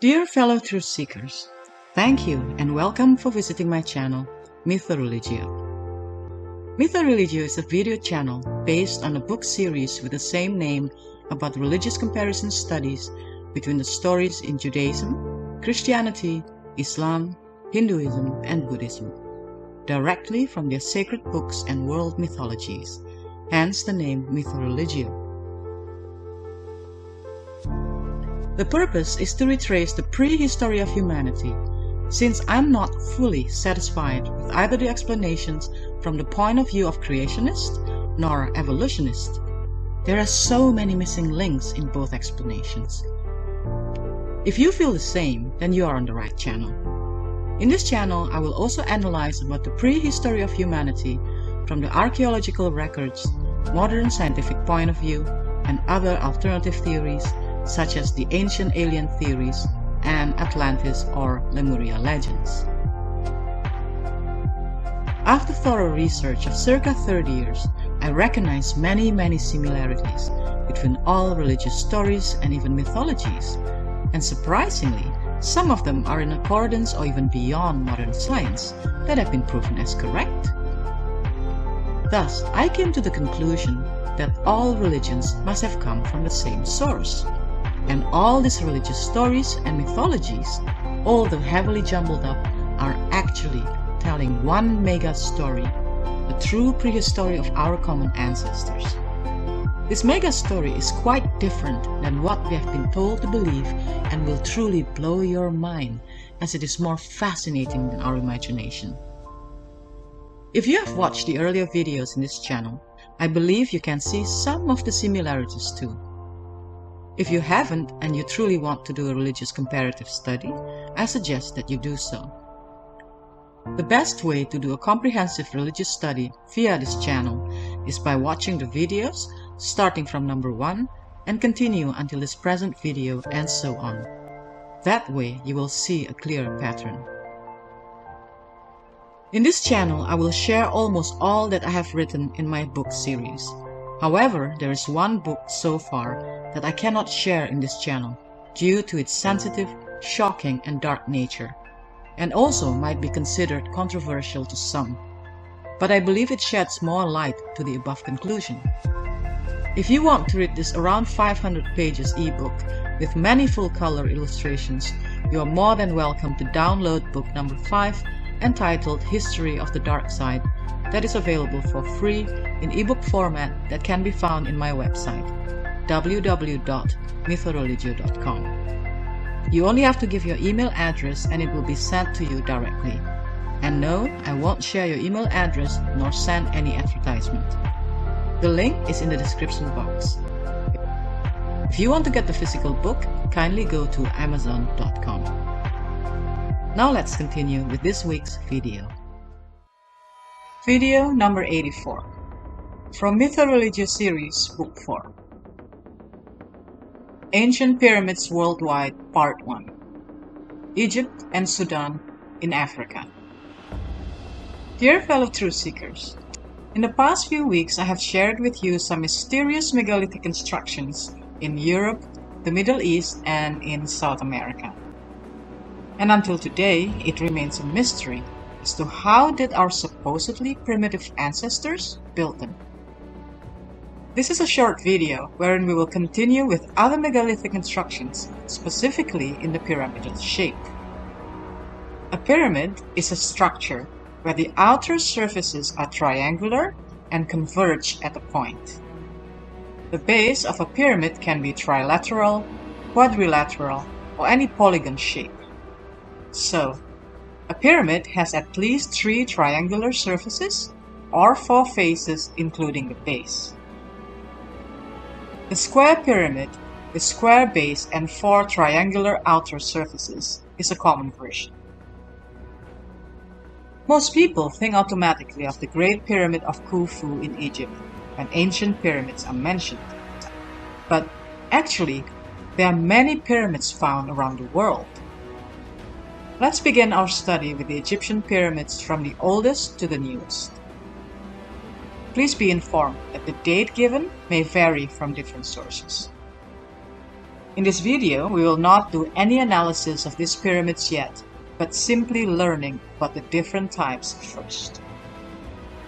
Dear fellow truth seekers, thank you and welcome for visiting my channel, MythoReligio. MythoReligio is a video channel based on a book series with the same name about religious comparison studies between the stories in Judaism, Christianity, Islam, Hinduism and Buddhism, directly from their sacred books and world mythologies, hence the name MythoReligio. The purpose is to retrace the prehistory of humanity, since I'm not fully satisfied with either the explanations from the point of view of creationist nor evolutionist. There are so many missing links in both explanations. If you feel the same, then you are on the right channel. In this channel, I will also analyze about the prehistory of humanity from the archaeological records, modern scientific point of view, and other alternative theories such as the ancient alien theories and Atlantis or Lemuria legends. After thorough research of circa 30 years, I recognize many similarities between all religious stories and even mythologies, and surprisingly, some of them are in accordance or even beyond modern science that have been proven as correct. Thus, I came to the conclusion that all religions must have come from the same source. And all these religious stories and mythologies, although heavily jumbled up, are actually telling one mega story, the true prehistory of our common ancestors. This mega story is quite different than what we have been told to believe and will truly blow your mind, as it is more fascinating than our imagination. If you have watched the earlier videos in this channel, I believe you can see some of the similarities too. If you haven't and you truly want to do a religious comparative study, I suggest that you do so. The best way to do a comprehensive religious study via this channel is by watching the videos starting from number 1 and continue until this present video and so on. That way you will see a clear pattern. In this channel, I will share almost all that I have written in my book series. However, there is one book so far that I cannot share in this channel due to its sensitive, shocking and dark nature, and also might be considered controversial to some, but I believe it sheds more light to the above conclusion. If you want to read this around 500 pages ebook with many full-color illustrations, you are more than welcome to download book number 5 entitled History of the Dark Side, that is available for free in ebook format that can be found in my website www.mythoreligio.com. You only have to give your email address and it will be sent to you directly. And no, I won't share your email address nor send any advertisement. The link is in the description box. If you want to get the physical book, kindly go to amazon.com. Now let's continue with this week's video. Video number 84 from MythoReligio series, Book 4. Ancient Pyramids Worldwide, Part 1. Egypt and Sudan in Africa. Dear fellow truth seekers, in the past few weeks I have shared with you some mysterious megalithic constructions in Europe, the Middle East, and in South America. And until today, it remains a mystery as to how did our supposedly primitive ancestors build them. This is a short video wherein we will continue with other megalithic constructions, specifically in the pyramidal shape. A pyramid is a structure where the outer surfaces are triangular and converge at a point. The base of a pyramid can be trilateral, quadrilateral, or any polygon shape. So, a pyramid has at least 3 triangular surfaces or 4 faces including the base. The square pyramid with square base and 4 triangular outer surfaces is a common version. Most people think automatically of the Great Pyramid of Khufu in Egypt when ancient pyramids are mentioned. But actually, there are many pyramids found around the world. Let's begin our study with the Egyptian pyramids from the oldest to the newest. Please be informed that the date given may vary from different sources. In this video, we will not do any analysis of these pyramids yet, but simply learning about the different types first.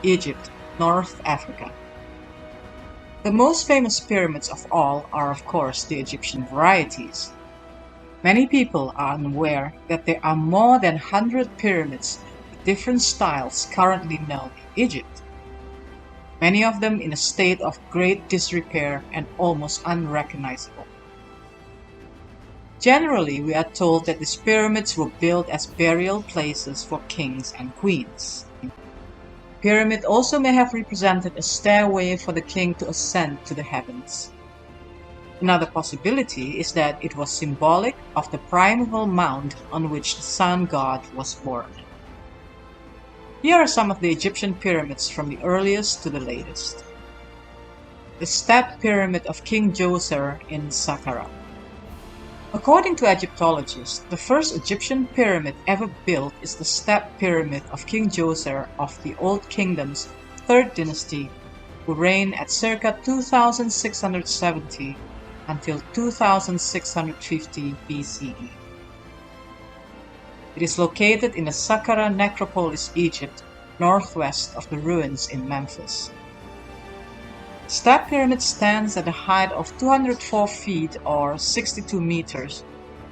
Egypt, North Africa. The most famous pyramids of all are of course the Egyptian varieties. Many people are unaware that there are more than 100 pyramids with different styles currently known in Egypt, many of them in a state of great disrepair and almost unrecognizable. Generally, we are told that these pyramids were built as burial places for kings and queens. The pyramid also may have represented a stairway for the king to ascend to the heavens. Another possibility is that it was symbolic of the primeval mound on which the sun god was born. Here are some of the Egyptian pyramids from the earliest to the latest. The Step Pyramid of King Djoser in Saqqara. According to Egyptologists, the first Egyptian pyramid ever built is the Step Pyramid of King Djoser of the Old Kingdom's 3rd dynasty, who reigned at circa 2670 until 2650 BCE. It is located in the Saqqara necropolis, Egypt, northwest of the ruins in Memphis. The Step Pyramid stands at a height of 204 feet or 62 meters,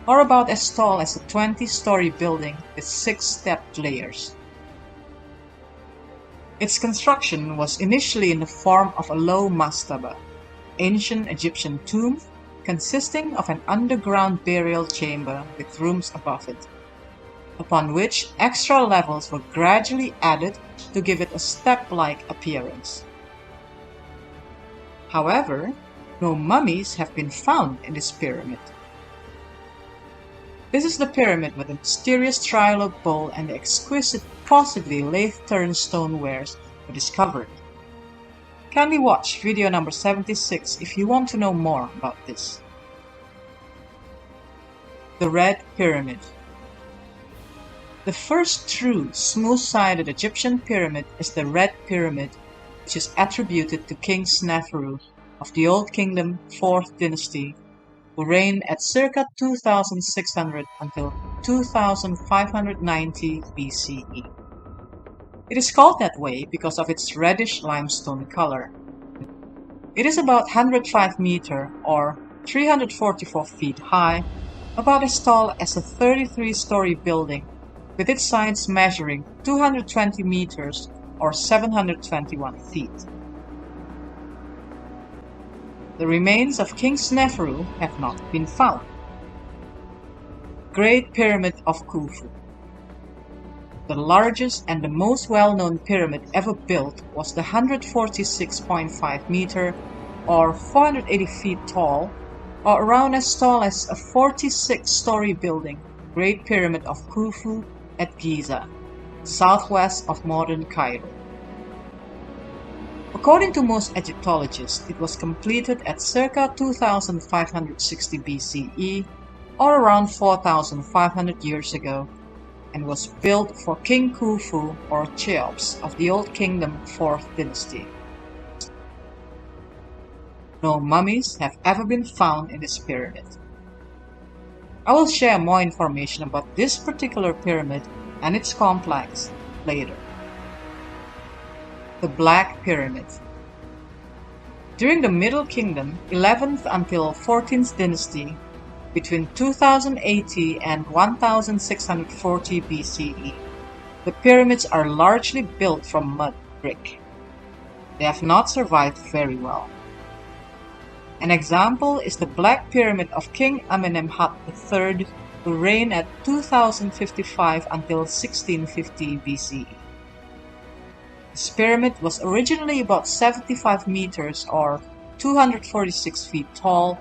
or about as tall as a 20-story building with 6 stepped layers. Its construction was initially in the form of a low mastaba, ancient Egyptian tomb consisting of an underground burial chamber with rooms above it, upon which extra levels were gradually added to give it a step-like appearance. However, no mummies have been found in this pyramid. This is the pyramid where the mysterious trilobe bowl and the exquisite, possibly lathe-turned stonewares were discovered. Kindly watch video number 76 if you want to know more about this. The Red Pyramid. The first true smooth-sided Egyptian pyramid is the Red Pyramid, which is attributed to King Sneferu of the Old Kingdom 4th dynasty, who reigned at circa 2600 until 2590 BCE. It is called that way because of its reddish limestone color. It is about 105 meters or 344 feet high, about as tall as a 33-story building, with its sides measuring 220 meters or 721 feet. The remains of King Sneferu have not been found. Great Pyramid of Khufu. The largest and the most well-known pyramid ever built was the 146.5 meter or 480 feet tall, or around as tall as a 46-story building, Great Pyramid of Khufu at Giza, southwest of modern Cairo. According to most Egyptologists, it was completed at circa 2560 BCE, or around 4500 years ago, and was built for King Khufu or Cheops of the Old Kingdom 4th dynasty. No mummies have ever been found in this pyramid. I will share more information about this particular pyramid and its complex later. The Black Pyramid. During the Middle Kingdom, 11th until 14th dynasty, between 2080 and 1640 BCE, the pyramids are largely built from mud brick. They have not survived very well. An example is the Black Pyramid of King Amenemhat III, who reigned at 2055 until 1650 BCE. This pyramid was originally about 75 meters or 246 feet tall,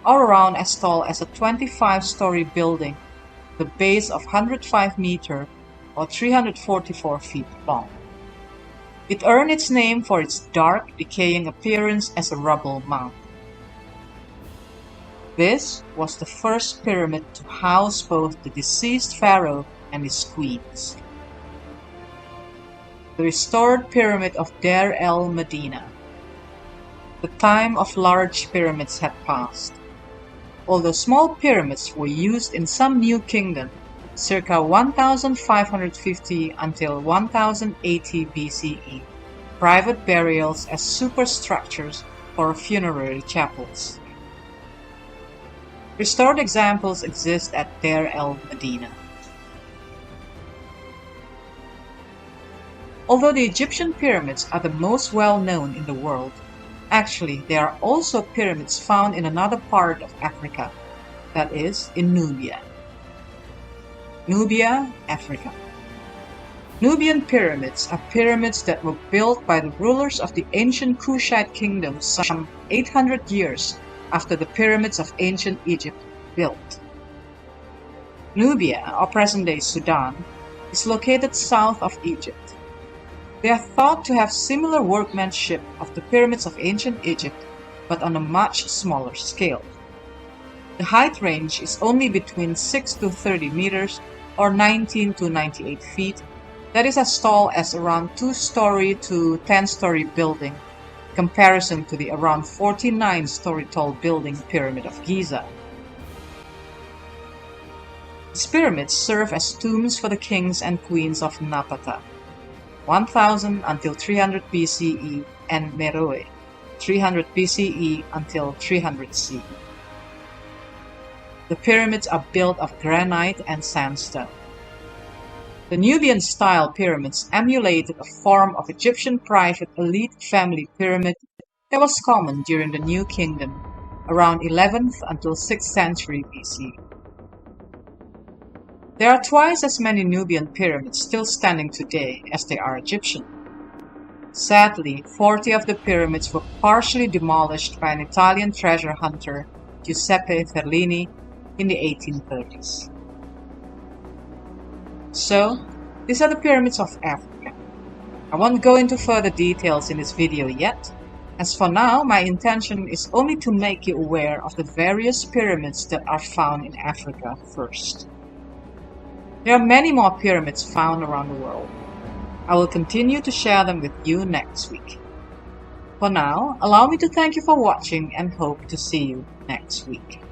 or around as tall as a 25-story building, the base of 105 meters or 344 feet long. It earned its name for its dark, decaying appearance as a rubble mound. This was the first pyramid to house both the deceased pharaoh and his queens. The restored pyramid of Deir el-Medina. The time of large pyramids had passed. although small pyramids were used in some new kingdom circa 1550 until 1080 BCE, private burials as superstructures or funerary chapels. Restored examples exist at Deir el-Medina. Although the Egyptian pyramids are the most well-known in the world, actually there are also pyramids found in another part of Africa, that is, in Nubia. Nubia, Africa. Nubian pyramids are pyramids that were built by the rulers of the ancient Kushite kingdom some 800 years after the pyramids of ancient Egypt were built. Nubia, or present-day Sudan, is located south of Egypt. They are thought to have similar workmanship of the pyramids of ancient Egypt, but on a much smaller scale. The height range is only between 6 to 30 meters or 19 to 98 feet, that is as tall as around 2-story to 10-story building, in comparison to the around 49-story tall building Pyramid of Giza. These pyramids serve as tombs for the kings and queens of Napata, 1000 until 300 BCE, and Meroe, 300 BCE until 300 CE. The pyramids are built of granite and sandstone. The Nubian-style pyramids emulated a form of Egyptian private elite family pyramid that was common during the New Kingdom, around 11th until 6th century BC. There are twice as many Nubian pyramids still standing today as there are Egyptian. Sadly, 40 of the pyramids were partially demolished by an Italian treasure hunter, Giuseppe Ferlini, in the 1830s. So, these are the pyramids of Africa. I won't go into further details in this video yet, as for now my intention is only to make you aware of the various pyramids that are found in Africa first. There are many more pyramids found around the world. I will continue to share them with you next week. For now, allow me to thank you for watching and hope to see you next week.